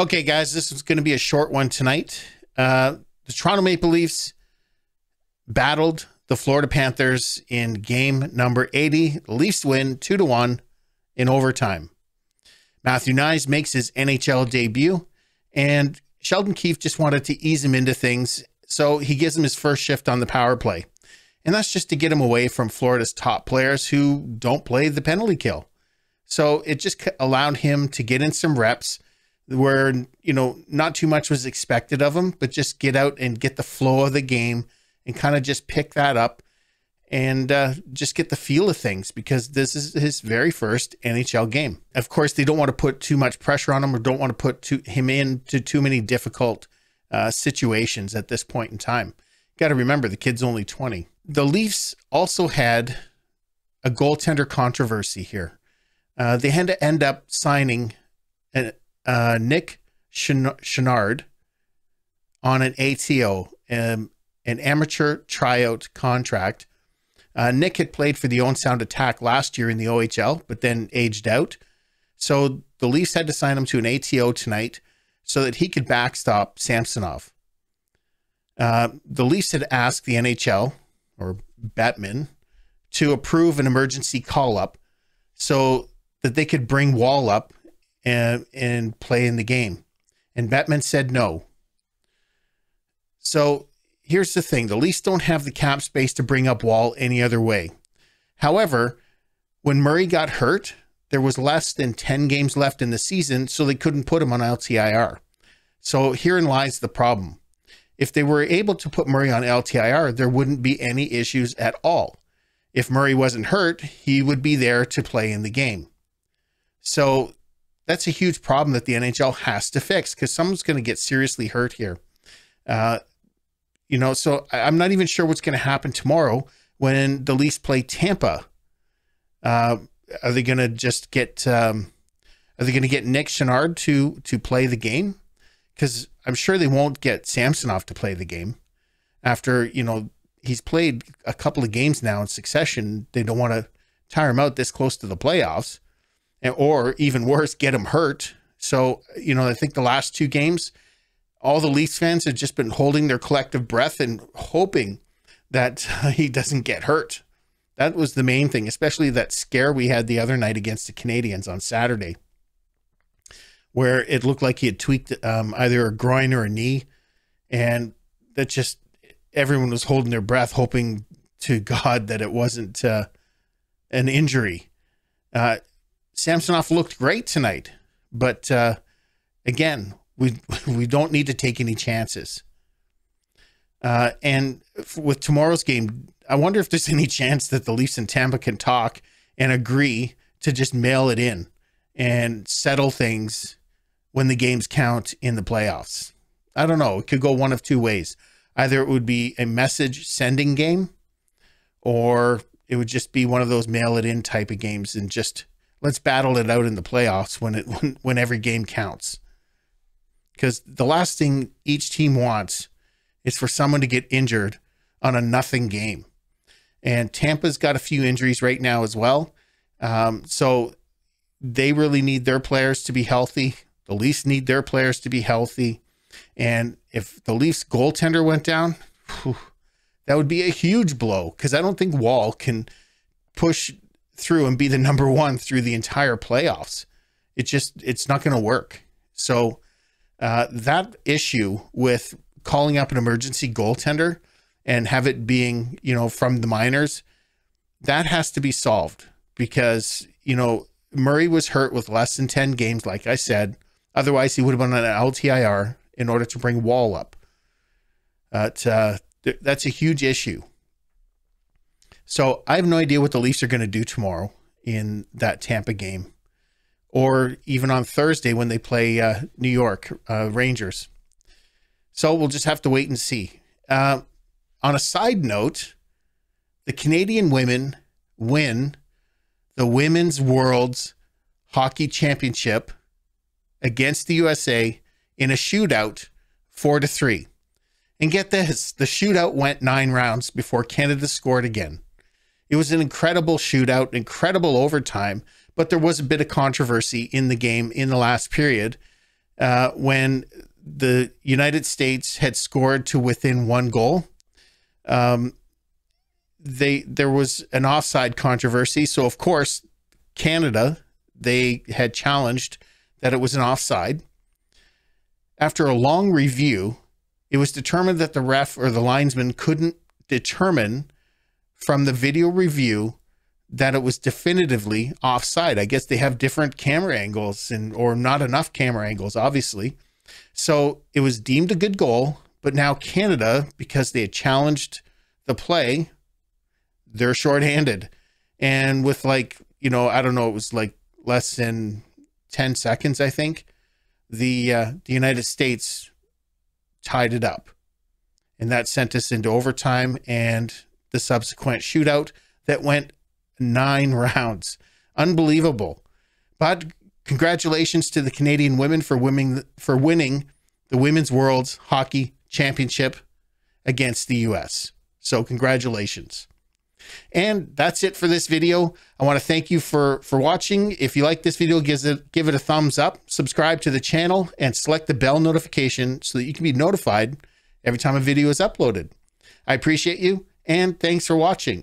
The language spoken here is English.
Okay, guys, this is going to be a short one tonight. The Toronto Maple Leafs battled the Florida Panthers in game number 80. The Leafs win 2-1 in overtime. Matthew Knies makes his NHL debut, and Sheldon Keefe just wanted to ease him into things, so he gives him his first shift on the power play. And that's just to get him away from Florida's top players who don't play the penalty kill. So it just allowed him to get in some reps where, not too much was expected of him, but just get out and get the flow of the game and kind of just pick that up and just get the feel of things, because this is his very first NHL game. Of course, they don't want to put too much pressure on him or don't want to put him into too many difficult situations at this point in time. Got to remember, the kid's only 20. The Leafs also had a goaltender controversy here. They had to end up signing Nick Chenard on an ATO, an amateur tryout contract. Nick had played for the Owen Sound Attack last year in the OHL, but then aged out. So the Leafs had to sign him to an ATO tonight so that he could backstop Samsonov. The Leafs had asked the NHL, or Bettman, to approve an emergency call-up so that they could bring Wall up and play in the game. And Bettman said no. So here's the thing. The Leafs don't have the cap space to bring up Wall any other way. However, when Murray got hurt, there was less than 10 games left in the season, so they couldn't put him on LTIR. So herein lies the problem. If they were able to put Murray on LTIR, there wouldn't be any issues at all. If Murray wasn't hurt, he would be there to play in the game. So that's a huge problem that the NHL has to fix, because someone's going to get seriously hurt here. So I'm not even sure what's going to happen tomorrow when the Leafs play Tampa. Are they going to just get, Nick Chenard to play the game? Because I'm sure they won't get Samsonov to play the game after, he's played a couple of games now in succession. They don't want to tire him out this close to the playoffs, or even worse, get him hurt. So, I think the last two games, all the Leafs fans have just been holding their collective breath and hoping that he doesn't get hurt. That was the main thing, especially that scare we had the other night against the Canadiens on Saturday, where it looked like he had tweaked either a groin or a knee. And that just, everyone was holding their breath, hoping to God that it wasn't an injury. Samsonov looked great tonight, but again, we don't need to take any chances. And with tomorrow's game, I wonder if there's any chance that the Leafs and Tampa can talk and agree to just mail it in and settle things when the games count in the playoffs. I don't know. It could go one of two ways. Either it would be a message sending game, or it would just be one of those mail it in type of games and just let's battle it out in the playoffs when every game counts. Because the last thing each team wants is for someone to get injured on a nothing game. And Tampa's got a few injuries right now as well. So they really need their players to be healthy. The Leafs need their players to be healthy. And if the Leafs goaltender went down, that would be a huge blow, because I don't think Wall can push through and be the number one through the entire playoffs. It's not going to work. So that issue with calling up an emergency goaltender and have it being, from the minors, that has to be solved, because, Murray was hurt with less than 10 games, like I said. Otherwise, he would have been on an LTIR in order to bring Wall up. That's a huge issue. So I have no idea what the Leafs are going to do tomorrow in that Tampa game, or even on Thursday when they play New York Rangers. So we'll just have to wait and see. On a side note, the Canadian women win the Women's World's Hockey Championship against the USA in a shootout 4-3. And get this, the shootout went 9 rounds before Canada scored again. It was an incredible shootout, incredible overtime, but there was a bit of controversy in the game in the last period when the United States had scored to within 1 goal. There was an offside controversy. So of course, Canada, they had challenged that it was an offside. After a long review, it was determined that the ref or the linesman couldn't determine from the video review that it was definitively offside. I guess they have different camera angles or not enough camera angles, obviously. So it was deemed a good goal, but now Canada, because they had challenged the play, they're shorthanded. And with I don't know, it was like less than 10 seconds, I think, the United States tied it up. And that sent us into overtime and the subsequent shootout that went 9 rounds. Unbelievable. But congratulations to the Canadian women for winning the Women's World Hockey Championship against the US. So congratulations. And that's it for this video. I want to thank you for watching. If you like this video, give it a thumbs up, subscribe to the channel, and select the bell notification so that you can be notified every time a video is uploaded. I appreciate you, and thanks for watching.